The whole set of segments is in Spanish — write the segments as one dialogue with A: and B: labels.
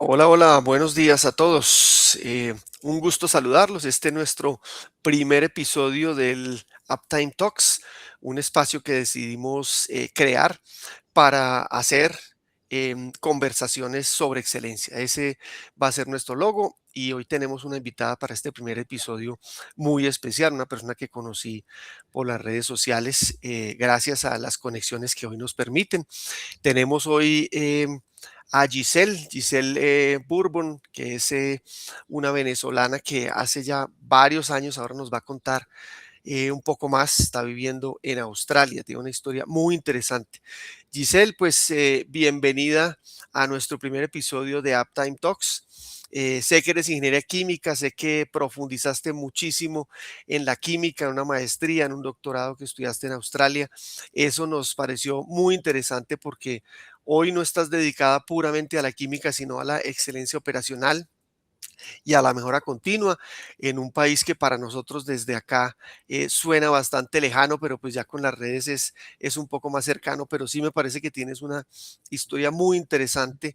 A: Hola, hola, buenos días a todos. Un gusto saludarlos. Este es nuestro primer episodio del Uptime Talks, un espacio que decidimos crear para hacer conversaciones sobre excelencia. Ese va a ser nuestro logo y hoy tenemos una invitada para este primer episodio muy especial, una persona que conocí por las redes sociales gracias a las conexiones que hoy nos permiten. Tenemos hoy a Giselle Bourbon, que es una venezolana que hace ya varios años, ahora nos va a contar un poco más, está viviendo en Australia, tiene una historia muy interesante. Giselle, pues bienvenida a nuestro primer episodio de Uptime Talks. Sé que eres ingeniera química, sé que profundizaste muchísimo en la química, en una maestría, en un doctorado que estudiaste en Australia. Eso nos pareció muy interesante porque hoy no estás dedicada puramente a la química, sino a la excelencia operacional y a la mejora continua en un país que para nosotros desde acá suena bastante lejano, pero pues ya con las redes es un poco más cercano, pero sí me parece que tienes una historia muy interesante,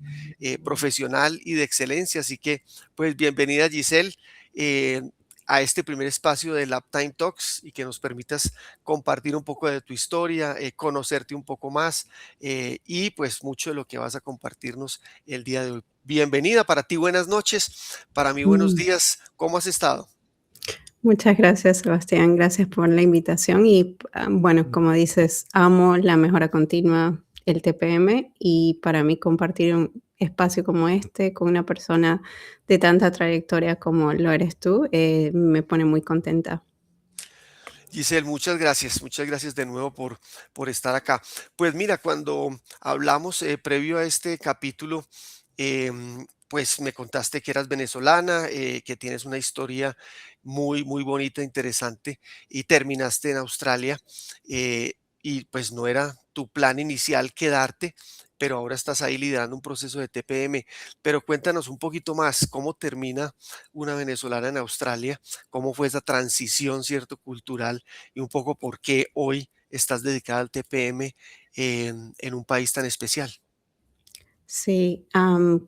A: profesional y de excelencia. Así que pues bienvenida Giselle. eh, a este primer espacio de Laptime Talks y que nos permitas compartir un poco de tu historia, conocerte un poco más y pues mucho de lo que vas a compartirnos el día de hoy. Bienvenida para ti, buenas noches. Para mí, buenos
B: Mm,
A: días. ¿Cómo has estado?
B: Muchas gracias, Sebastián. Gracias por la invitación. Y bueno, como dices, amo la mejora continua, el TPM, y para mí compartir un espacio como este con una persona de tanta trayectoria como lo eres tú, me pone muy contenta.
A: Giselle, muchas gracias de nuevo por estar acá. Pues mira, cuando hablamos previo a este capítulo, pues me contaste que eras venezolana, que tienes una historia muy, muy bonita, interesante, y terminaste en Australia, y pues no era tu plan inicial quedarte, pero ahora estás ahí liderando un proceso de TPM. Pero cuéntanos un poquito más, ¿cómo termina una venezolana en Australia? ¿Cómo fue esa transición, cierto, cultural? Y un poco por qué hoy estás dedicada al TPM en un país tan especial.
B: Sí,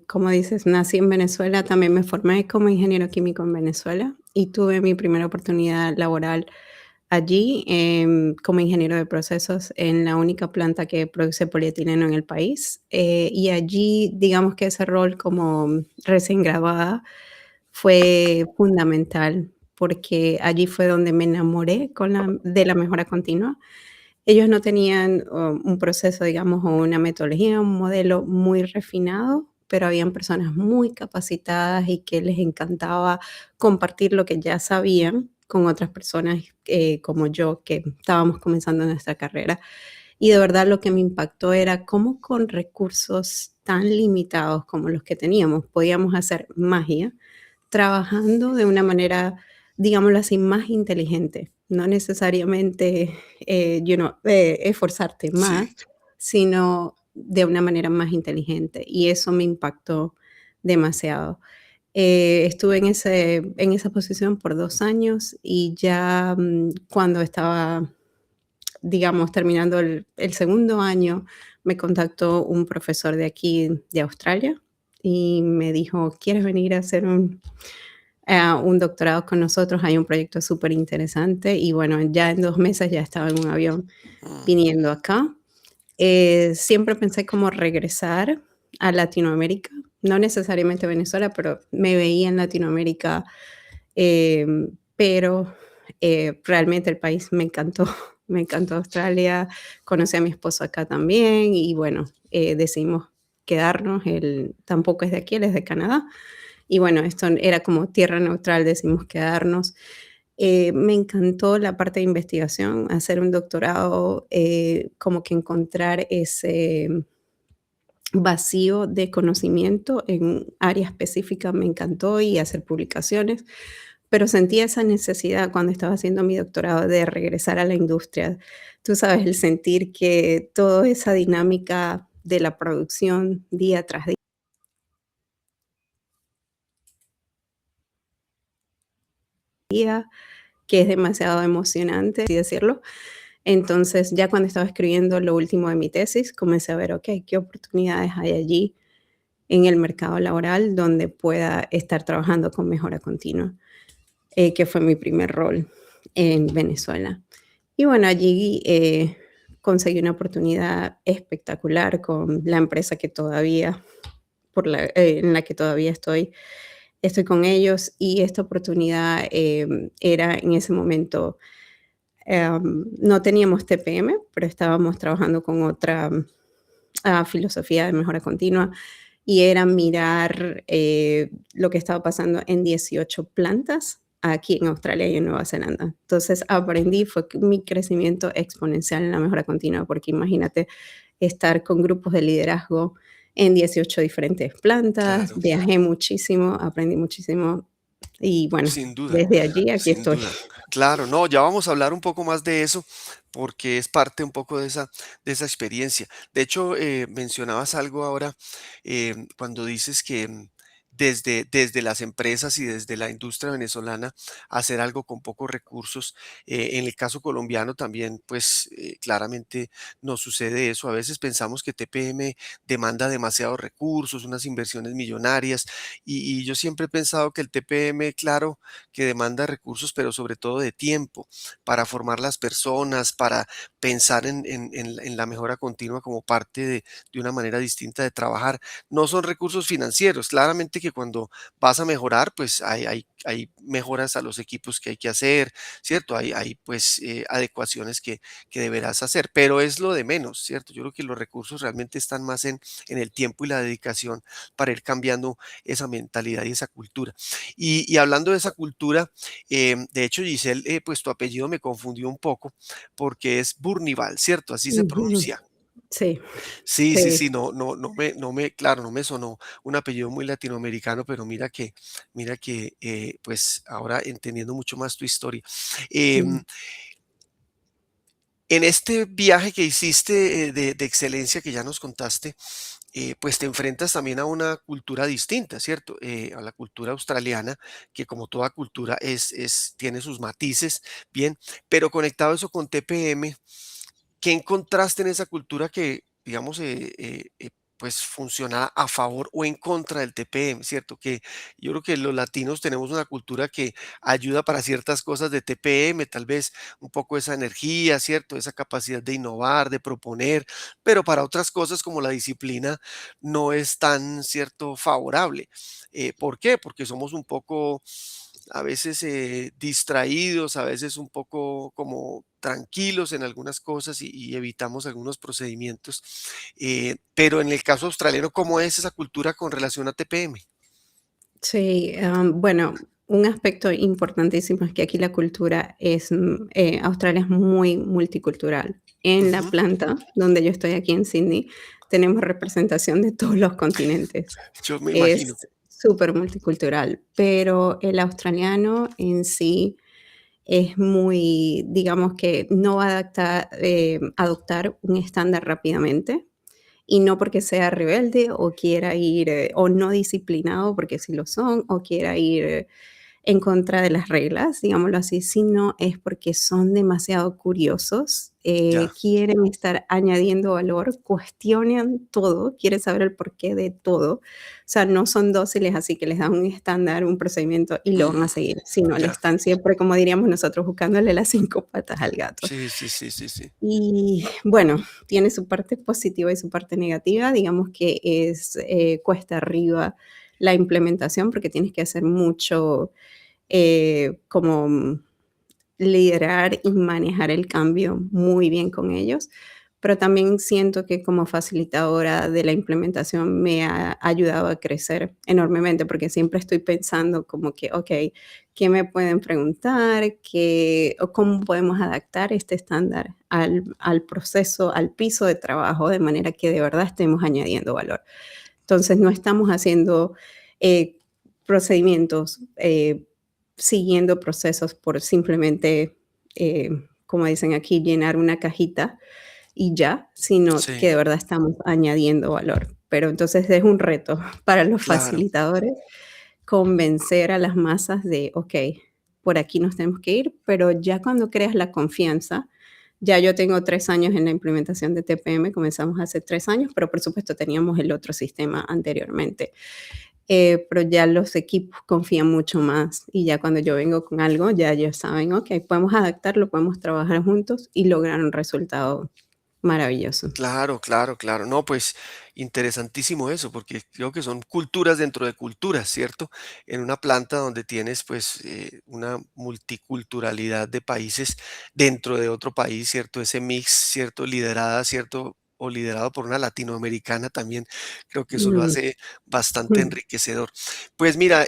B: como dices, nací en Venezuela, también me formé como ingeniero químico en Venezuela y tuve mi primera oportunidad laboral allí, como ingeniero de procesos en la única planta que produce polietileno en el país. Y allí, digamos que ese rol como recién graduada fue fundamental porque allí fue donde me enamoré de la mejora continua. Ellos no tenían un proceso, digamos, o una metodología, un modelo muy refinado, pero habían personas muy capacitadas y que les encantaba compartir lo que ya sabían con otras personas como yo, que estábamos comenzando nuestra carrera. Y de verdad lo que me impactó era cómo con recursos tan limitados como los que teníamos podíamos hacer magia trabajando de una manera, digámoslo así, más inteligente. No necesariamente, esforzarte
A: Sí.
B: más, sino de una manera más inteligente. Y eso me impactó demasiado. Estuve en esa posición por 2 años y ya, cuando estaba, digamos, terminando el segundo año, me contactó un profesor de aquí, de Australia, y me dijo: "¿Quieres venir a hacer un doctorado con nosotros? Hay un proyecto súper interesante". Y bueno, ya en 2 meses ya estaba en un avión
A: Mm.
B: viniendo acá. Siempre pensé como regresar a Latinoamérica, no necesariamente Venezuela, pero me veía en Latinoamérica, pero realmente el país me encantó, me encantó Australia, conocí a mi esposo acá también y bueno, decidimos quedarnos, él tampoco es de aquí, él es de Canadá, y bueno, esto era como tierra neutral, decidimos quedarnos. Me encantó la parte de investigación, hacer un doctorado, como que encontrar ese vacío de conocimiento en área específica me encantó y hacer publicaciones, pero sentí esa necesidad cuando estaba haciendo mi doctorado de regresar a la industria. Tú sabes, el sentir que toda esa dinámica de la producción día tras día, que es demasiado emocionante, así decirlo. Entonces, ya cuando estaba escribiendo lo último de mi tesis, comencé a ver, okey, ¿qué oportunidades hay allí? en el mercado laboral donde pueda estar trabajando con mejora continua, que fue mi primer rol en Venezuela. Y bueno, allí conseguí una oportunidad espectacular con la empresa que todavía, en la que todavía estoy con ellos y esta oportunidad era en ese momento, no teníamos TPM, pero estábamos trabajando con otra filosofía de mejora continua y era mirar lo que estaba pasando en 18 plantas aquí en Australia y en Nueva Zelanda. Entonces aprendí, fue mi crecimiento exponencial en la mejora continua, porque imagínate estar con grupos de liderazgo en 18 diferentes plantas,
A: Claro,
B: viajé muchísimo, aprendí muchísimo y bueno,
A: sin duda,
B: desde allí aquí
A: sin
B: estoy.
A: duda. Claro, no, ya vamos a hablar un poco más de eso, porque es parte un poco de esa experiencia. De hecho, mencionabas algo ahora, cuando dices que desde las empresas y desde la industria venezolana hacer algo con pocos recursos. En el caso colombiano también, pues claramente nos sucede eso. A veces pensamos que TPM demanda demasiados recursos, unas inversiones millonarias, y yo siempre he pensado que el TPM, claro, que demanda recursos, pero sobre todo de tiempo para formar las personas, para pensar en la mejora continua como parte de una manera distinta de trabajar. No son recursos financieros. Claramente que cuando vas a mejorar, pues hay mejoras a los equipos que hay que hacer, ¿cierto? Hay pues adecuaciones que deberás hacer, pero es lo de menos, ¿cierto? Yo creo que los recursos realmente están más en el tiempo y la dedicación para ir cambiando esa mentalidad y esa cultura. Y hablando de esa cultura, de hecho, Giselle, pues tu apellido me confundió un poco porque es Burnival, ¿cierto? Así se
B: Ujú.
A: pronuncia.
B: Sí,
A: Sí, sí,
B: sí,
A: sí, claro, no me sonó un apellido muy latinoamericano, pero mira que, pues ahora entendiendo mucho más tu historia.
B: mm,
A: Em, en este viaje que hiciste de excelencia que ya nos contaste, pues te enfrentas también a una cultura distinta, ¿cierto? A la cultura australiana, que como toda cultura tiene sus matices, bien, pero conectado eso con TPM. ¿Qué encontraste en esa cultura que, digamos, pues funciona a favor o en contra del TPM, cierto? Que yo creo que los latinos tenemos una cultura que ayuda para ciertas cosas de TPM, tal vez un poco esa energía, cierto, esa capacidad de innovar, de proponer, pero para otras cosas como la disciplina no es tan, cierto, favorable. ¿Por qué? Porque somos un poco a veces distraídos, a veces un poco como tranquilos en algunas cosas y evitamos algunos procedimientos. Pero en el caso australiano, ¿cómo es esa cultura con relación a TPM?
B: sí, bueno, un aspecto importantísimo es que aquí la cultura es, Australia es muy multicultural. En la
A: Ujú,
B: planta donde yo estoy aquí en Sydney, tenemos representación de todos los continentes.
A: yo me imagino.
B: Es súper multicultural, pero el australiano en sí es muy, digamos que no va a adoptar un estándar rápidamente. Y no porque sea rebelde o quiera ir, o no disciplinado, porque sí lo son, o quiera ir en contra de las reglas, digámoslo así, sino es porque son demasiado curiosos,
A: Ya.
B: quieren estar añadiendo valor, cuestionan todo, quieren saber el porqué de todo. O sea, no son dóciles, así que les dan un estándar, un procedimiento y lo van
A: Ujú,
B: a seguir, sino le
A: ya.
B: están siempre, como diríamos nosotros, buscándole las 5 patas al gato.
A: Sí, sí, sí, sí, sí.
B: Y bueno, tiene su parte positiva y su parte negativa. Digamos que es cuesta arriba la implementación porque tienes que hacer mucho como liderar y manejar el cambio muy bien con ellos, pero también siento que como facilitadora de la implementación me ha ayudado a crecer enormemente, porque siempre estoy pensando como que, okey, ¿qué me pueden preguntar? ¿Qué o cómo podemos adaptar este estándar al proceso, al piso de trabajo, de manera que de verdad estemos añadiendo valor? Entonces, no estamos haciendo, eh, procedimientos, siguiendo procesos por simplemente, como dicen aquí, llenar una cajita y ya, sino que
A: Sí,
B: de verdad estamos añadiendo valor. Pero entonces es un reto para los
A: claro.
B: facilitadores convencer a las masas de, okey, por aquí nos tenemos que ir, pero ya cuando creas la confianza, Ya yo tengo 3 años en la implementación de TPM, comenzamos hace 3 años, pero por supuesto teníamos el otro sistema anteriormente. Pero ya los equipos confían mucho más y ya cuando yo vengo con algo, ya ellos saben, okey, podemos adaptarlo, podemos trabajar juntos y lograr un resultado maravilloso.
A: Claro, claro, claro. No, pues interesantísimo eso, porque creo que son culturas dentro de culturas, ¿cierto? En una planta donde tienes pues una multiculturalidad de países dentro de otro país, ¿cierto? Ese mix, ¿cierto? Liderada, ¿cierto? O liderado por una latinoamericana también, creo que eso lo
B: Mm,
A: hace bastante
B: mm,
A: enriquecedor. Pues mira,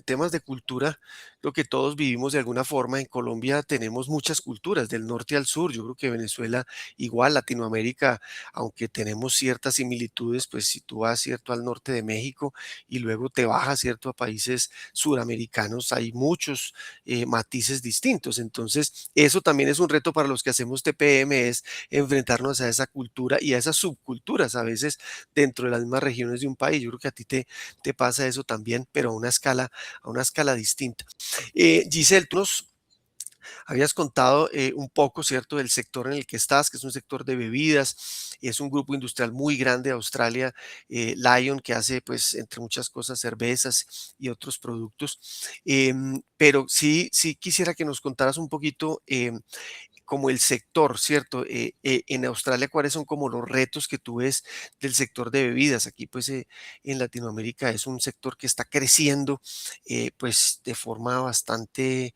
A: temas de cultura, creo que todos vivimos de alguna forma. En Colombia tenemos muchas culturas, del norte al sur. Yo creo que Venezuela igual, Latinoamérica, aunque tenemos ciertas similitudes, pues si tú vas, ¿cierto?, al norte de México y luego te bajas, ¿cierto?, a países suramericanos, hay muchos matices distintos. Entonces, eso también es un reto para los que hacemos TPM, es enfrentarnos a esa cultura y a esas subculturas a veces dentro de las mismas regiones de un país. Yo creo que a ti te pasa eso también, pero a una escala distinta. Giselle, tú nos habías contado un poco, ¿cierto?, del sector en el que estás, que es un sector de bebidas, es un grupo industrial muy grande de Australia, Lion, que hace, pues, entre muchas cosas, cervezas y otros productos. Pero sí, sí quisiera que nos contaras un poquito como el sector, ¿cierto? En Australia, ¿cuáles son como los retos que tú ves del sector de bebidas? Aquí, pues, en Latinoamérica es un sector que está creciendo, pues, de forma bastante,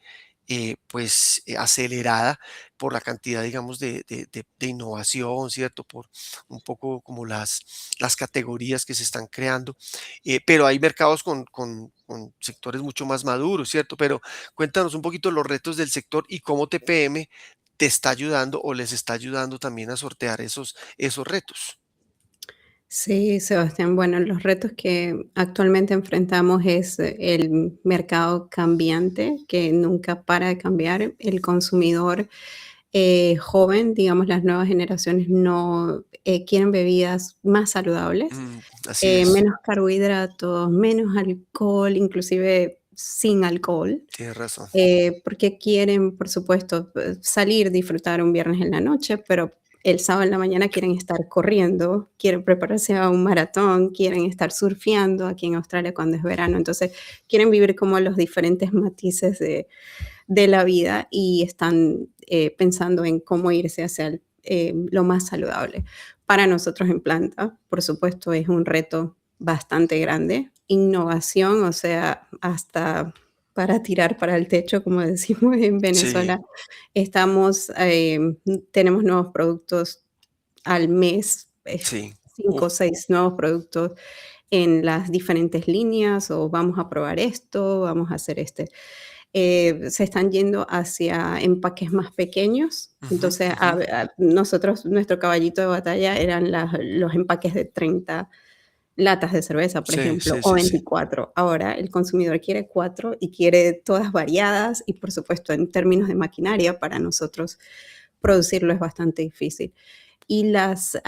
A: pues, acelerada por la cantidad, digamos, de innovación, ¿cierto? Por un poco como las categorías que se están creando, pero hay mercados con sectores mucho más maduros, ¿cierto? Pero cuéntanos un poquito los retos del sector y cómo TPM te está ayudando o les está ayudando también a sortear esos retos.
B: Sí, Sebastián. Bueno, los retos que actualmente enfrentamos es el mercado cambiante, que nunca para de cambiar. El consumidor joven, digamos, las nuevas generaciones no quieren bebidas más saludables,
A: Así es,
B: menos carbohidratos, menos alcohol, inclusive sin alcohol.
A: tienes razón.
B: Porque quieren, por supuesto, salir, disfrutar un viernes en la noche, pero el sábado en la mañana quieren estar corriendo, quieren prepararse a un maratón, quieren estar surfeando aquí en Australia cuando es verano. Entonces, quieren vivir como los diferentes matices de la vida y están pensando en cómo irse hacia lo más saludable. Para nosotros en planta, por supuesto, es un reto bastante grande. Innovación, o sea, hasta para tirar para el techo, como decimos en
A: Sí,
B: Venezuela, estamos, tenemos nuevos productos al mes,
A: sí.
B: cinco o seis nuevos productos en las diferentes líneas, o vamos a probar esto, vamos a hacer se están yendo hacia empaques más pequeños.
A: Ujú,
B: Entonces,
A: ujú.
B: nosotros, nuestro caballito de batalla eran los empaques de 30 latas de cerveza, por
A: Sí,
B: ejemplo,
A: sí,
B: o
A: sí, sí.
B: 24. Ahora el consumidor quiere 4 y quiere todas variadas y, por supuesto, en términos de maquinaria, para nosotros producirlo es bastante difícil. Y las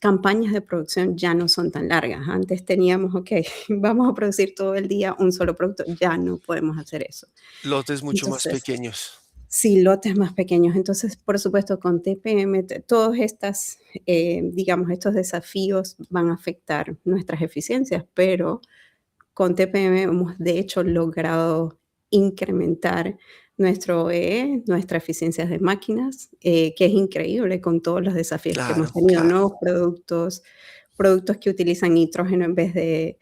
B: campañas de producción ya no son tan largas. Antes teníamos, okey, vamos a producir todo el día un solo producto, ya no podemos hacer eso.
A: Lotes mucho más
B: Entonces,
A: pequeños.
B: sí, lotes más pequeños. Entonces, por supuesto, con TPM, todos estas, digamos, estos desafíos van a afectar nuestras eficiencias, pero con TPM hemos de hecho logrado incrementar nuestro OEE, nuestras eficiencias de máquinas, que es increíble con todos los desafíos que hemos
A: Claro,
B: tenido,
A: claro.
B: nuevos productos, productos que utilizan nitrógeno en vez de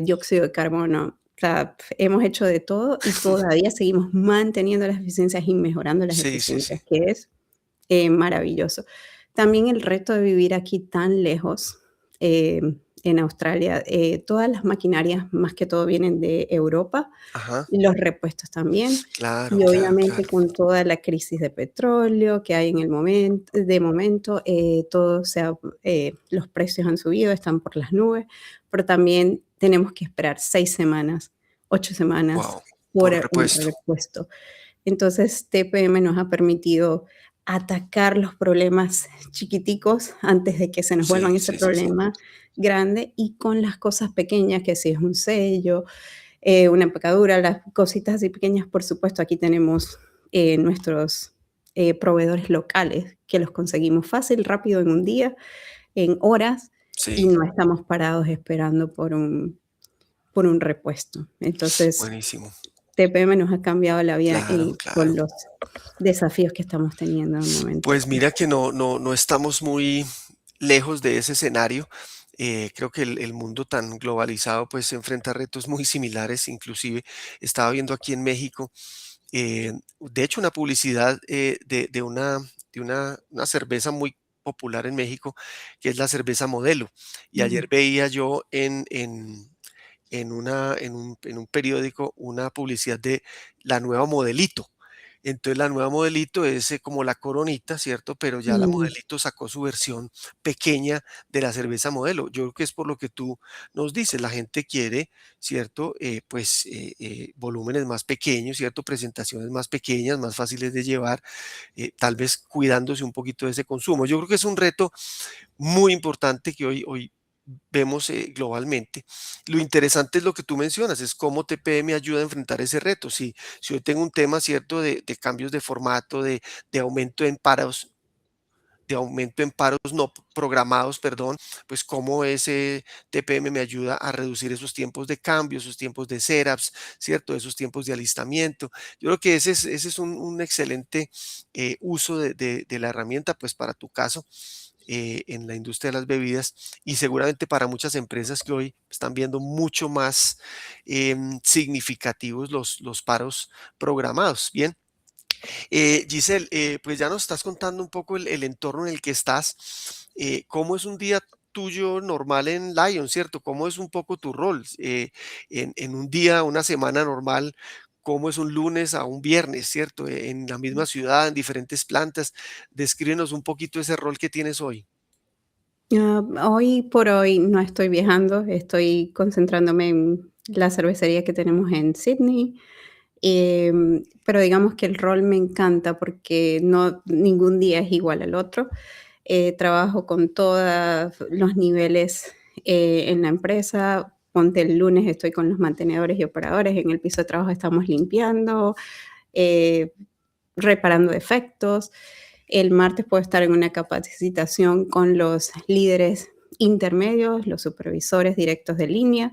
B: dióxido de carbono. O sea, hemos hecho de todo y todavía seguimos manteniendo las eficiencias y mejorando las
A: Sí, sí, sí.
B: eficiencias, que es maravilloso. También el reto de vivir aquí tan lejos, en Australia, todas las maquinarias más que todo vienen de Europa,
A: Ajá.
B: los repuestos también,
A: Claro,
B: y
A: claro,
B: obviamente
A: claro.
B: con toda la crisis de petróleo que hay en el momento, todo los precios han subido, están por las nubes, pero también tenemos que esperar 6 semanas, 8 semanas
A: Wow.
B: por
A: Por
B: un
A: repuesto.
B: repuesto. Entonces, TPM nos ha permitido atacar los problemas chiquiticos antes de que se nos
A: Sí,
B: vuelvan ese
A: sí, sí, sí.
B: problema grande, y con las cosas pequeñas, que si es un sello, una empacadura, las cositas así pequeñas, por supuesto, aquí tenemos nuestros proveedores locales, que los conseguimos fácil, rápido, en un día, en horas, y
A: Sí,
B: no estamos parados esperando por un repuesto. Entonces,
A: buenísimo.
B: TPM nos ha cambiado la vida
A: Claro, claro.
B: con los desafíos que estamos teniendo en el momento.
A: Pues mira que no estamos muy lejos de ese escenario. Creo que el mundo tan globalizado, pues, se enfrenta a retos muy similares. Inclusive, estaba viendo aquí en México, de hecho, una publicidad, de una cerveza muy popular en México, que es la cerveza Modelo. Y
B: Mm,
A: ayer veía yo en un periódico una publicidad de la nueva Modelito. Entonces, la nueva Modelito es, como la Coronita, ¿cierto? Pero ya la
B: mm.
A: Modelito sacó su versión pequeña de la cerveza Modelo. Yo creo que es por lo que tú nos dices, la gente quiere, ¿cierto? Pues, volúmenes más pequeños, ¿cierto? Presentaciones más pequeñas, más fáciles de llevar, tal vez cuidándose un poquito de ese consumo. Yo creo que es un reto muy importante que hoy vemos, globalmente. Lo interesante es lo que tú mencionas, es cómo TPM ayuda a enfrentar ese reto. Si hoy tengo un tema, ¿cierto?, de cambios de formato, de aumento en paros, no programados, perdón, pues cómo ese TPM me ayuda a reducir esos tiempos de cambio, esos tiempos de setups, ¿cierto? Esos tiempos de alistamiento. Yo creo que ese es un excelente, uso de la herramienta, pues para tu caso, en la industria de las bebidas, y seguramente para muchas empresas que hoy están viendo mucho más, significativos los paros programados. Bien, Giselle, pues ya nos estás contando un poco el entorno en el que estás. ¿Cómo es un día tuyo normal en Lion, cierto? ¿Cómo es un poco tu rol? En un día, una semana normal, ¿cómo es un lunes a un viernes, cierto? En la misma ciudad, en diferentes plantas. Descríbenos un poquito ese rol que tienes hoy.
B: Hoy por hoy no estoy viajando, estoy concentrándome en la cervecería que tenemos en Sydney. Pero digamos que el rol me encanta porque no ningún día es igual al otro. Trabajo con todos los niveles en la empresa. Ponte el lunes estoy con los mantenedores y operadores, en el piso de trabajo estamos limpiando, eh, reparando defectos. El martes puedo estar en una capacitación con los líderes intermedios, los supervisores directos de línea.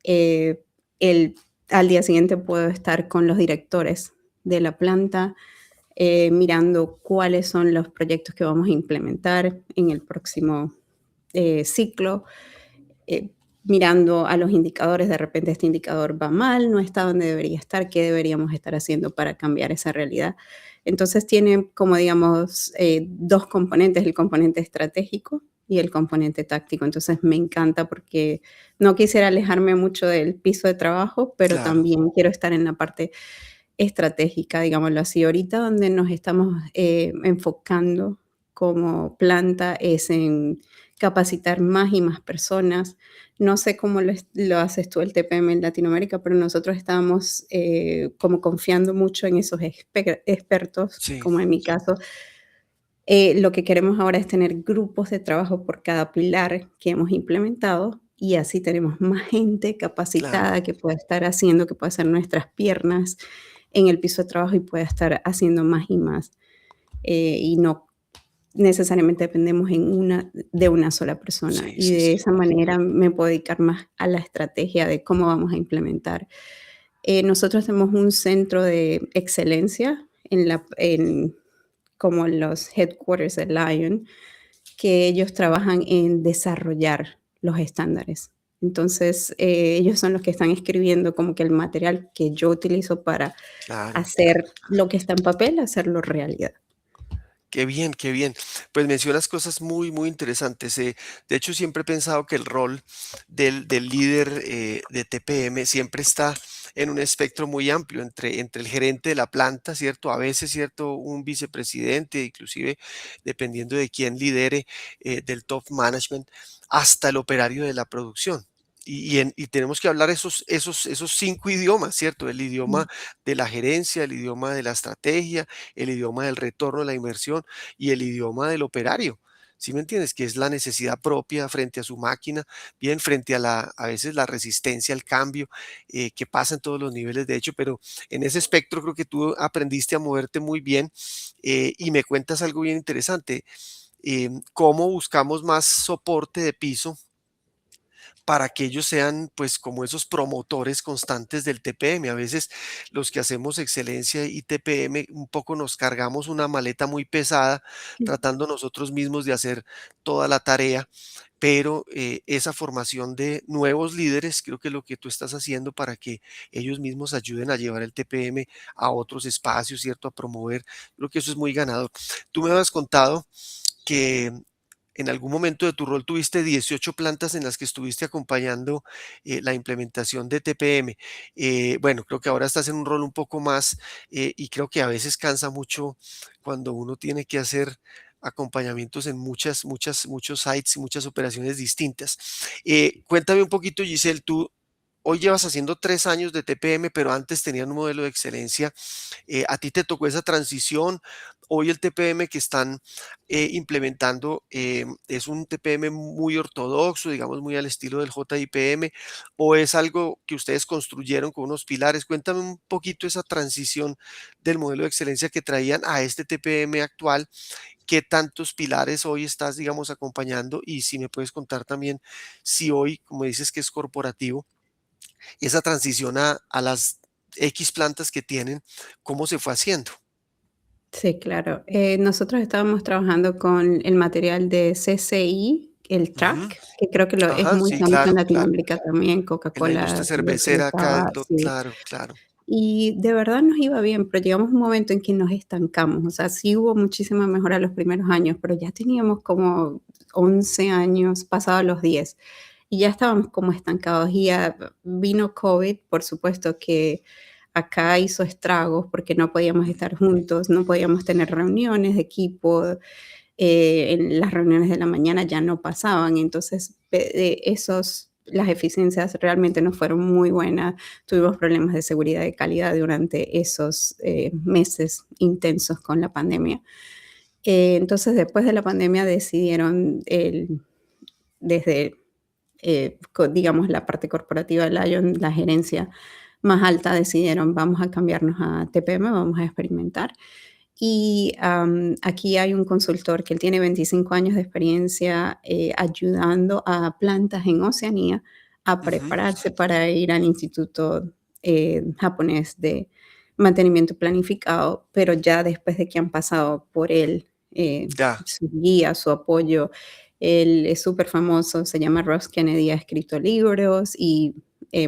B: Eh, el, Al día siguiente puedo estar con los directores de la planta, mirando cuáles son los proyectos que vamos a implementar en el próximo ciclo, eh, mirando a los indicadores, de repente este indicador va mal, no está donde debería estar, qué deberíamos estar haciendo para cambiar esa realidad. Entonces tiene como digamos dos componentes, el componente estratégico y el componente táctico. Entonces me encanta porque no quisiera alejarme mucho del piso de trabajo, pero
A: Claro,
B: también quiero estar en la parte estratégica, digámoslo así. Ahorita donde nos estamos enfocando como planta es en capacitar más y más personas. No sé cómo lo haces tú el TPM en Latinoamérica, pero nosotros estamos como confiando mucho en esos expertos,
A: sí,
B: como en mi caso. Lo que queremos ahora es tener grupos de trabajo por cada pilar que hemos implementado y así tenemos más gente
A: claro.
B: capacitada que pueda estar haciendo, que pueda ser nuestras piernas en el piso de trabajo y pueda estar haciendo más y más. Y no necesariamente dependemos de una sola persona.
A: Sí,
B: Y
A: sí,
B: de
A: sí.
B: esa manera me puedo dedicar más a la estrategia de cómo vamos a implementar. Nosotros tenemos un centro de excelencia como en los headquarters de Lion, que ellos trabajan en desarrollar los estándares. Entonces, ellos son los que están escribiendo como que el material que yo utilizo para
A: Claro.
B: hacer lo que está en papel, hacerlo realidad.
A: Qué bien, qué bien. Pues mencionas cosas muy, muy interesantes. De hecho, siempre he pensado que el rol del líder, de TPM siempre está en un espectro muy amplio entre el gerente de la planta, ¿cierto? A veces, ¿cierto? Un vicepresidente, inclusive dependiendo de quién lidere, del top management, hasta el operario de la producción. Y tenemos que hablar esos 5 idiomas, ¿cierto? El
B: Mm,
A: idioma de la gerencia, el idioma de la estrategia, el idioma del retorno de la inversión y el idioma del operario, ¿Sí me entiendes? Que es la necesidad propia frente a su máquina, bien frente a a veces la resistencia al cambio, que pasa en todos los niveles, de hecho, pero en ese espectro creo que tú aprendiste a moverte muy bien, y me cuentas algo bien interesante, cómo buscamos más soporte de piso para que ellos sean, pues, como esos promotores constantes del TPM. A veces los que hacemos excelencia y TPM un poco nos cargamos una maleta muy pesada, tratando nosotros mismos de hacer toda la tarea, pero esa formación de nuevos líderes creo que es lo que tú estás haciendo para que ellos mismos ayuden a llevar el TPM a otros espacios, ¿cierto? A promover. Creo que eso es muy ganador. Tú me habías contado que en algún momento de tu rol tuviste 18 plantas en las que estuviste acompañando la implementación de TPM. Bueno, creo que ahora estás en un rol un poco más y creo que a veces cansa mucho cuando uno tiene que hacer acompañamientos en muchos sites y muchas operaciones distintas. Cuéntame un poquito, Giselle, tú hoy llevas haciendo 3 años de TPM, pero antes tenían un modelo de excelencia. ¿A ti te tocó esa transición? Hoy el TPM que están implementando es un TPM muy ortodoxo, digamos, muy al estilo del JIPM, o es algo que ustedes construyeron con unos pilares. Cuéntame un poquito esa transición del modelo de excelencia que traían a este TPM actual. ¿Qué tantos pilares hoy estás, digamos, acompañando? Y si me puedes contar también si hoy, como dices que es corporativo, esa transición a las X plantas que tienen, ¿cómo se fue haciendo?
B: Sí, claro. Nosotros estábamos trabajando con el material de CCI, el
A: Ujú.
B: track, que creo que es
A: Ajá,
B: muy
A: sí,
B: famoso en
A: claro, claro.
B: Latinoamérica también.
A: En la industria
B: Coca-Cola lo
A: cervecera acá,
B: utilizaba, sí.
A: claro, claro.
B: Y de verdad nos iba bien, pero llegamos a un momento en que nos estancamos. O sea, sí hubo muchísima mejora los primeros años, pero ya teníamos como 11 años, pasados los 10, y ya estábamos como estancados. Y ya vino COVID, por supuesto que acá hizo estragos porque no podíamos estar juntos, no podíamos tener reuniones de equipo, en las reuniones de la mañana ya no pasaban, entonces las eficiencias realmente no fueron muy buenas, tuvimos problemas de seguridad y calidad durante esos meses intensos con la pandemia. Entonces después de la pandemia decidieron desde, digamos, la parte corporativa de Lion, la gerencia más alta, decidieron vamos a cambiarnos a TPM, vamos a experimentar. Y aquí hay un consultor que él tiene 25 años de experiencia ayudando a plantas en Oceanía a
A: Ujú.
B: prepararse para ir al Instituto japonés de mantenimiento planificado, pero ya después de que han pasado por él,
A: Ya.
B: su guía, su apoyo. Él es súper famoso, se llama Ross Kennedy, ha escrito libros y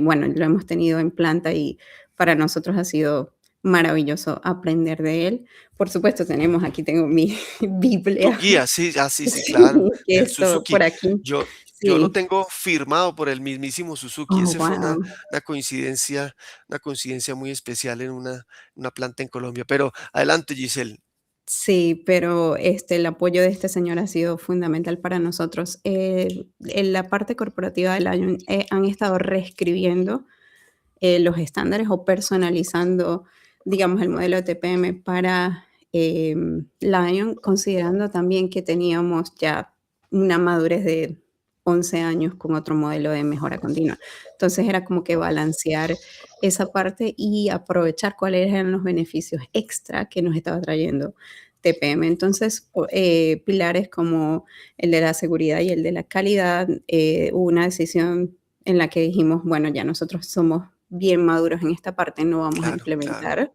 B: bueno, lo hemos tenido en planta y para nosotros ha sido maravilloso aprender de él. Por supuesto, aquí tengo mi
A: Tu
B: Biblia,
A: guía, sí, sí, sí, claro,
B: sí, que
A: el
B: esto
A: Suzuki.
B: por aquí.
A: Yo lo
B: Sí.
A: tengo firmado por el mismísimo Suzuki.
B: Oh,
A: Ese fue
B: wow.
A: una coincidencia muy especial en una planta en Colombia. Pero adelante, Giselle.
B: Sí, pero el apoyo de este señor ha sido fundamental para nosotros. En la parte corporativa del año han estado reescribiendo los estándares o personalizando, digamos, el modelo de TPM para Lion, considerando también que teníamos ya una madurez de 11 años con otro modelo de mejora continua. Entonces era como que balancear esa parte y aprovechar cuáles eran los beneficios extra que nos estaba trayendo TPM. Entonces, pilares como el de la seguridad y el de la calidad, hubo una decisión en la que dijimos, bueno, ya nosotros somos bien maduros en esta parte, no vamos a
A: Claro, claro.
B: implementar,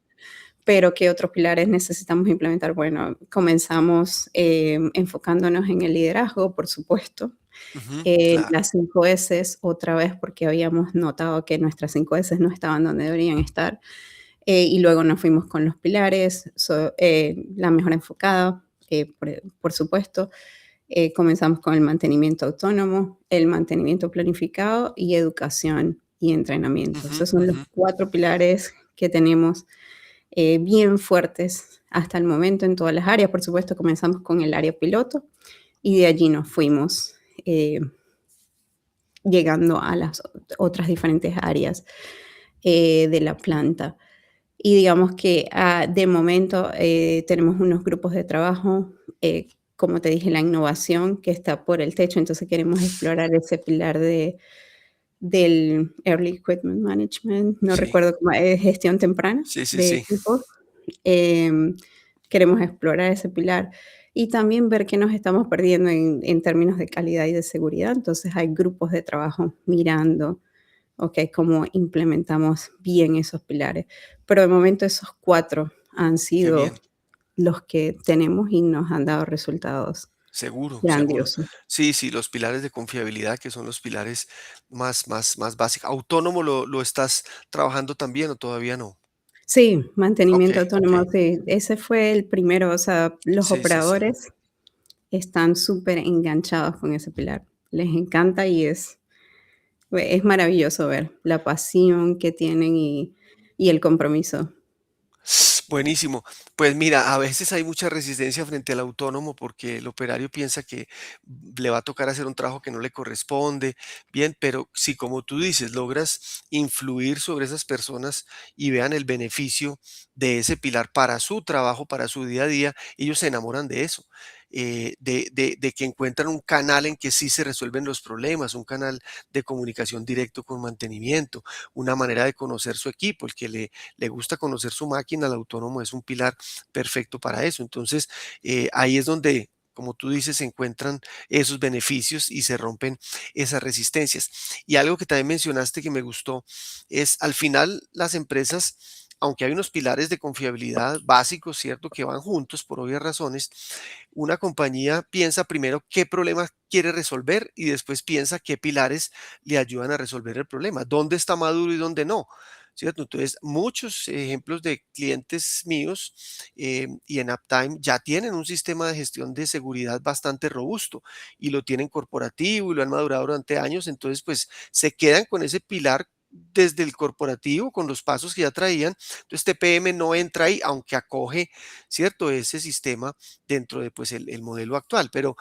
B: pero ¿qué otros pilares necesitamos implementar? Bueno, comenzamos enfocándonos en el liderazgo, por supuesto,
A: Ujú, claro.
B: las 5 S otra vez, porque habíamos notado que nuestras 5 S no estaban donde deberían estar, y luego nos fuimos con los pilares, la mejora enfocada, por supuesto, comenzamos con el mantenimiento autónomo, el mantenimiento planificado y educación y entrenamiento.
A: Ujú,
B: Esos son los
A: ujú.
B: 4 pilares que tenemos bien fuertes hasta el momento en todas las áreas. Por supuesto, comenzamos con el área piloto y de allí nos fuimos eh, llegando a las otras diferentes áreas de la planta. Y digamos que de momento tenemos unos grupos de trabajo como te dije, la innovación que está por el techo, entonces queremos explorar ese pilar del Early Equipment Management, no
A: Sí,
B: recuerdo cómo es, gestión temprana
A: sí, sí,
B: de
A: sí,
B: equipos. Em, Queremos explorar ese pilar y también ver qué nos estamos perdiendo en términos de calidad y de seguridad. Entonces, hay grupos de trabajo mirando, okey, cómo implementamos bien esos pilares. Pero de momento esos 4 han
A: qué bien.
B: sido los que tenemos y nos han dado resultados
A: Seguro, seguro.
B: grandiosos.
A: Sí, sí, los pilares de confiabilidad, que son los pilares más básicos. ¿Autónomo lo estás trabajando también o todavía no?
B: Sí, mantenimiento
A: Okey,
B: autónomo,
A: okey.
B: sí, ese fue el primero, o sea, los
A: Sí, sí, sí.
B: operadores están súper enganchados con ese pilar. Les encanta y es maravilloso ver la pasión que tienen y el compromiso.
A: Buenísimo. Pues mira, a veces hay mucha resistencia frente al autónomo porque el operario piensa que le va a tocar hacer un trabajo que no le corresponde. Bien, pero si como tú dices, logras influir sobre esas personas y vean el beneficio de ese pilar para su trabajo, para su día a día, ellos se enamoran de eso. De que encuentran un canal en que sí se resuelven los problemas, un canal de comunicación directo con mantenimiento, una manera de conocer su equipo, el que le gusta conocer su máquina, el autónomo es un pilar perfecto para eso. Entonces, ahí es donde, como tú dices, se encuentran esos beneficios y se rompen esas resistencias. Y algo que también mencionaste que me gustó es, al final, las empresas, aunque hay unos pilares de confiabilidad básicos, ¿cierto? Que van juntos por obvias razones, una compañía piensa primero qué problema quiere resolver y después piensa qué pilares le ayudan a resolver el problema, dónde está maduro y dónde no. ¿Cierto? Entonces, muchos ejemplos de clientes míos y en Uptime ya tienen un sistema de gestión de seguridad bastante robusto y lo tienen corporativo y lo han madurado durante años. Entonces, pues se quedan con ese pilar desde el corporativo, con los pasos que ya traían. Entonces, TPM no entra ahí, aunque acoge, ¿cierto? Ese sistema dentro de pues el modelo actual, pero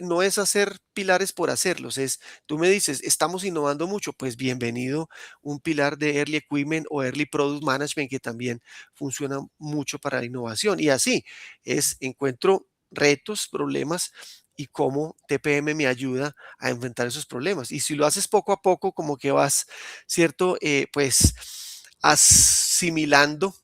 A: no es hacer pilares por hacerlos, es, tú me dices, estamos innovando mucho, pues bienvenido un pilar de Early Equipment o Early Product Management que también funciona mucho para la innovación. Y así es, encuentro retos, problemas y cómo TPM me ayuda a enfrentar esos problemas. Y si lo haces poco a poco, como que vas, ¿cierto? Pues asimilando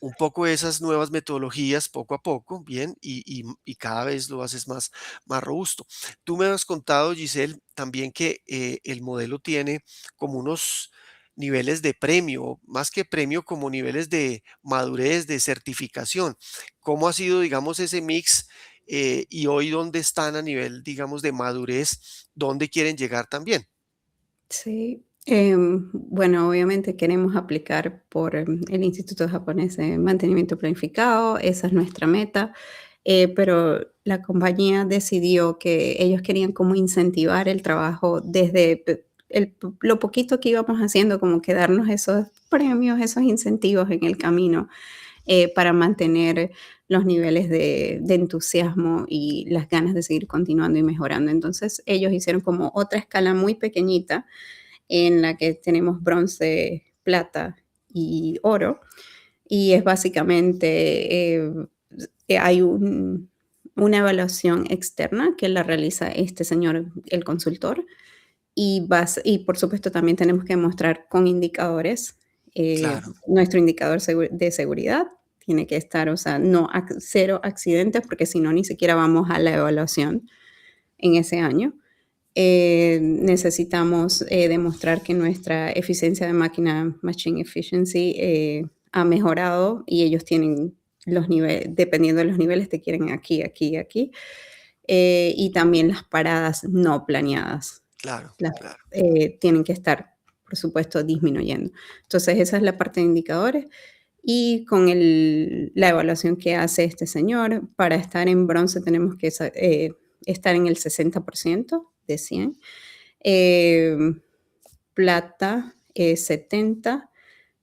A: un poco esas nuevas metodologías poco a poco, bien, y cada vez lo haces más robusto. Tú me has contado, Giselle, también que el modelo tiene como unos niveles de premio, más que premio, como niveles de madurez, de certificación. ¿Cómo ha sido, digamos, ese mix? Y hoy, ¿dónde están a nivel, digamos, de madurez? ¿Dónde quieren llegar también?
B: Sí, bueno, obviamente queremos aplicar por el Instituto Japonés de Mantenimiento Planificado, esa es nuestra meta, pero la compañía decidió que ellos querían como incentivar el trabajo desde lo poquito que íbamos haciendo, como que darnos esos premios, esos incentivos en el camino para mantener los niveles de entusiasmo y las ganas de seguir continuando y mejorando. Entonces ellos hicieron como otra escala muy pequeñita en la que tenemos bronce, plata y oro. Y es básicamente, hay una evaluación externa que la realiza este señor, el consultor, y por supuesto también tenemos que mostrar con indicadores,
A: Claro,
B: nuestro indicador de seguridad tiene que estar, o sea, no, cero accidentes, porque si no, ni siquiera vamos a la evaluación en ese año. Necesitamos demostrar que nuestra eficiencia de máquina, machine efficiency, ha mejorado y ellos tienen los niveles, dependiendo de los niveles, te quieren aquí, aquí, aquí. Y también las paradas no planeadas,
A: claro,
B: las,
A: claro.
B: tienen que estar, por supuesto, disminuyendo. Entonces, esa es la parte de indicadores. Y con la evaluación que hace este señor, para estar en bronce tenemos que estar en el 60% de 100, em, plata es 70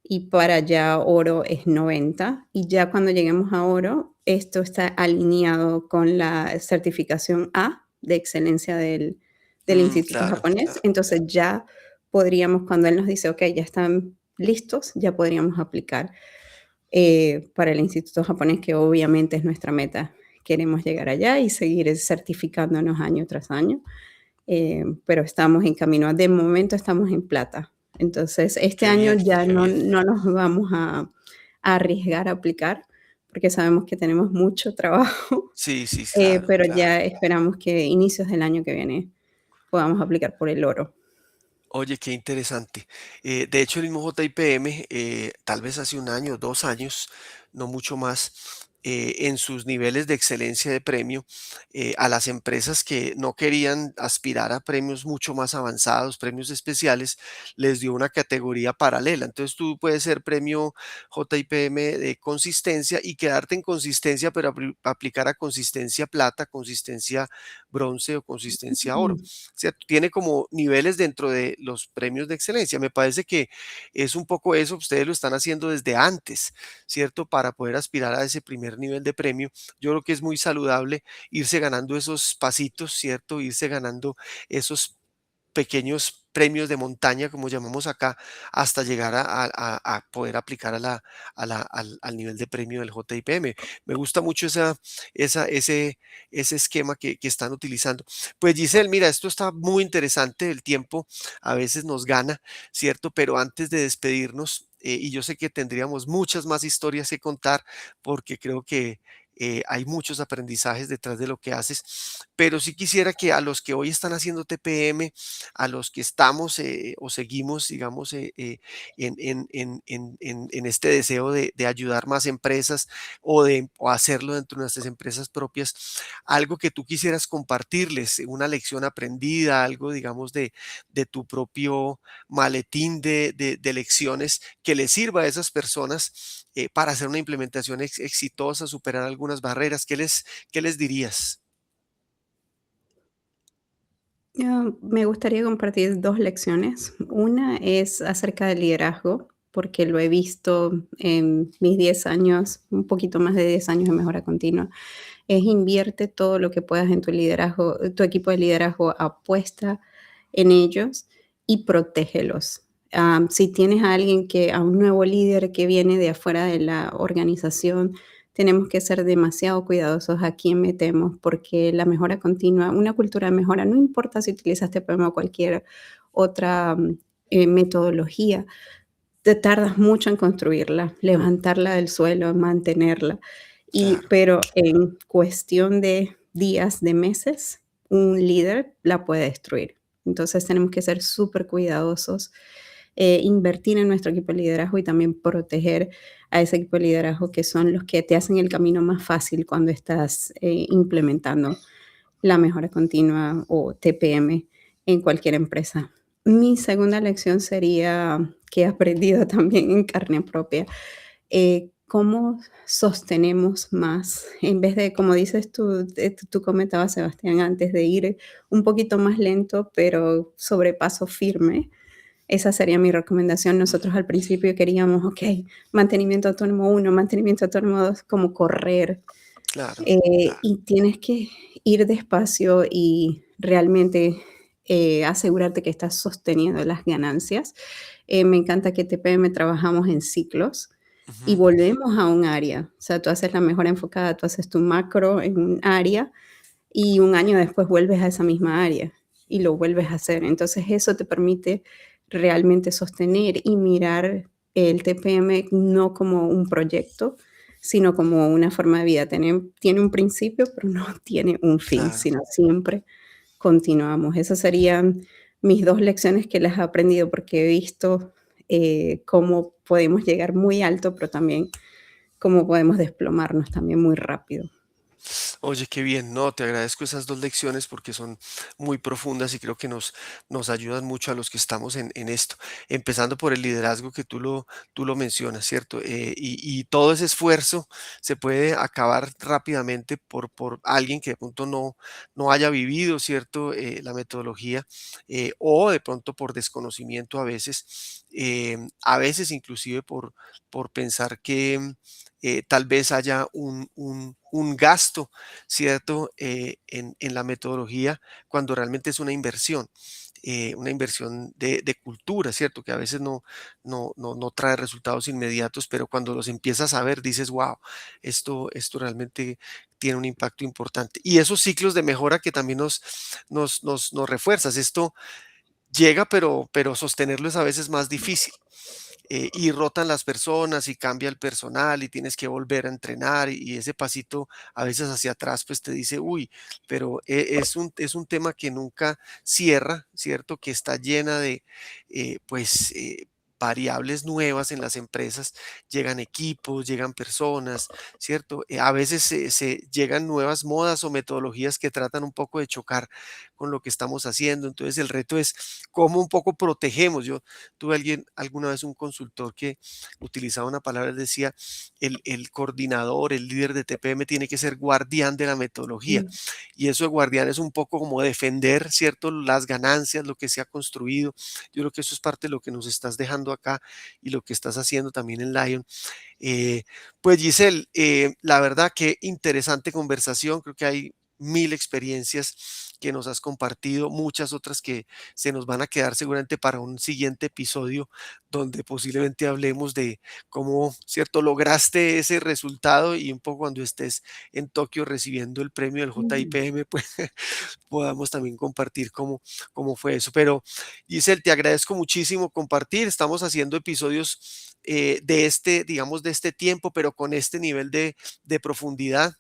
B: y para ya oro es 90. Y ya cuando lleguemos a oro, esto está alineado con la certificación A de excelencia del Instituto
A: Claro,
B: Japonés.
A: claro.
B: Entonces ya podríamos, cuando él nos dice, ok, ya están listos, ya podríamos aplicar para el Instituto Japonés, que obviamente es nuestra meta, queremos llegar allá y seguir certificándonos año tras año, pero estamos en camino. De momento estamos en plata. Entonces, este
A: Qué
B: año
A: bien,
B: ya
A: qué bien.
B: no nos vamos a arriesgar a aplicar, porque sabemos que tenemos mucho trabajo,
A: Sí, sí, claro,
B: pero
A: claro.
B: ya esperamos que inicios del año que viene podamos aplicar por el oro.
A: Oye, qué interesante. De hecho, el mismo JIPM, tal vez hace un año, 2 años, no mucho más, en sus niveles de excelencia de premio, a las empresas que no querían aspirar a premios mucho más avanzados, premios especiales, les dio una categoría paralela. Entonces, tú puedes ser premio JIPM de consistencia y quedarte en consistencia, pero aplicar a consistencia plata, consistencia bronce o consistencia oro.
B: Mm.
A: ¿Cierto? Tiene como niveles dentro de los premios de excelencia. Me parece que es un poco eso, ustedes lo están haciendo desde antes, ¿cierto? Para poder aspirar a ese primer nivel de premio. Yo creo que es muy saludable irse ganando esos pasitos, ¿cierto? Irse ganando esos pequeños premios de montaña, como llamamos acá, hasta llegar a poder aplicar al nivel de premio del JIPM. Me gusta mucho ese esquema que están utilizando. Pues Giselle, mira, esto está muy interesante, el tiempo a veces nos gana, ¿cierto? Pero antes de despedirnos, y yo sé que tendríamos muchas más historias que contar, porque creo que hay muchos aprendizajes detrás de lo que haces, pero sí quisiera que a los que hoy están haciendo TPM, a los que estamos o seguimos, digamos, en este deseo de ayudar más empresas o hacerlo dentro de nuestras empresas propias, algo que tú quisieras compartirles, una lección aprendida, algo, digamos, de tu propio maletín de lecciones que les sirva a esas personas para hacer una implementación exitosa, superar algunas barreras. ¿Qué les dirías?
B: Me gustaría compartir 2 lecciones. Una es acerca del liderazgo, porque lo he visto en mis 10 años, un poquito más de 10 años de mejora continua. Es invierte todo lo que puedas en tu liderazgo, tu equipo de liderazgo, apuesta en ellos y protégelos. Si tienes a un nuevo líder que viene de afuera de la organización, tenemos que ser demasiado cuidadosos a quién metemos, porque la mejora continua, una cultura de mejora, no importa si utilizas TPM o cualquier otra metodología, te tardas mucho en construirla, levantarla del suelo, mantenerla.
A: Claro,
B: Pero en cuestión de días, de meses, un líder la puede destruir. Entonces tenemos que ser súper cuidadosos, invertir en nuestro equipo de liderazgo y también proteger a ese equipo de liderazgo que son los que te hacen el camino más fácil cuando estás implementando la mejora continua o TPM en cualquier empresa. Mi segunda lección sería, que he aprendido también en carne propia, cómo sostenemos más, en vez de, como dices tú, tú comentabas, Sebastián, antes de ir un poquito más lento, pero sobre paso firme. Esa sería mi recomendación. Nosotros al principio queríamos, ok, mantenimiento autónomo uno, mantenimiento autónomo 2, como correr,
A: claro, claro,
B: y tienes que ir despacio y realmente, asegurarte que estás sosteniendo las ganancias. Me encanta que TPM trabajamos en ciclos y
A: ujú,
B: volvemos a un área. O sea, tú haces la mejora enfocada, tú haces tu macro en un área y un año después vuelves a esa misma área y lo vuelves a hacer. Entonces, eso te permite realmente sostener y mirar el TPM no como un proyecto, sino como una forma de vida. Tiene un principio, pero no tiene un fin,
A: claro.
B: sino siempre continuamos. Esas serían mis 2 lecciones que las he aprendido, porque he visto, cómo podemos llegar muy alto, pero también cómo podemos desplomarnos también muy rápido.
A: Oye, qué bien, no, te agradezco esas 2 lecciones porque son muy profundas y creo que nos ayudan mucho a los que estamos en esto. Empezando por el liderazgo que tú lo mencionas, ¿cierto? Y todo ese esfuerzo se puede acabar rápidamente por alguien que de pronto no haya vivido, ¿cierto? La metodología, o de pronto por desconocimiento a veces inclusive por pensar que, tal vez haya un gasto, ¿cierto? En la metodología, cuando realmente es una inversión de cultura, ¿cierto? Que a veces no trae resultados inmediatos, pero cuando los empiezas a ver, dices, wow, esto realmente tiene un impacto importante. Y esos ciclos de mejora que también nos refuerzas. Esto llega, pero sostenerlo es a veces más difícil. Y rotan las personas y cambia el personal y tienes que volver a entrenar y ese pasito a veces hacia atrás pues te dice, uy, pero es un tema que nunca cierra, ¿cierto? Que está llena de pues variables nuevas en las empresas, llegan equipos, llegan personas, ¿cierto? A veces se llegan nuevas modas o metodologías que tratan un poco de chocar con lo que estamos haciendo, entonces el reto es cómo un poco protegemos. Yo tuve alguna vez un consultor que utilizaba una palabra, él decía, el coordinador, el líder de TPM tiene que ser guardián de la metodología.
B: Mm,
A: Y eso de guardián es un poco como defender, ¿cierto? Las ganancias, lo que se ha construido. Yo creo que eso es parte de lo que nos estás dejando acá y lo que estás haciendo también en Lion. Pues Giselle, la verdad que interesante conversación, creo que hay mil experiencias que nos has compartido, muchas otras que se nos van a quedar seguramente para un siguiente episodio donde posiblemente hablemos de cómo, cierto, lograste ese resultado y un poco cuando estés en Tokio recibiendo el premio del
B: mm.
A: JIPM, pues podamos también compartir cómo fue eso. Pero Giselle, te agradezco muchísimo compartir. Estamos haciendo episodios de este, digamos, de este tiempo, pero con este nivel de profundidad,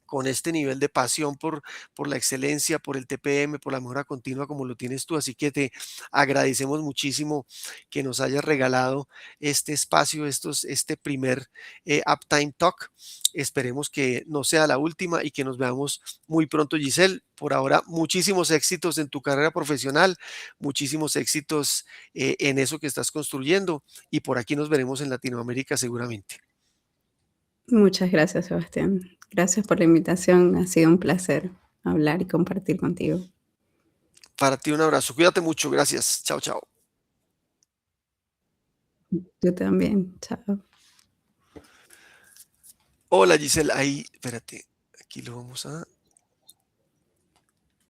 A: con este nivel de pasión por la excelencia, por el TPM, por la mejora continua como lo tienes tú. Así que te agradecemos muchísimo que nos hayas regalado este espacio, este primer Uptime Talk. Esperemos que no sea la última y que nos veamos muy pronto, Giselle. Por ahora, muchísimos éxitos en tu carrera profesional, muchísimos éxitos en eso que estás construyendo y por aquí nos veremos en Latinoamérica seguramente.
B: Muchas gracias, Sebastián. Gracias por la invitación. Ha sido un placer hablar y compartir contigo.
A: Para ti un abrazo. Cuídate mucho. Gracias. Chao, chao.
B: Tú también. Chao.
A: Hola Giselle, ahí, espérate, aquí lo vamos a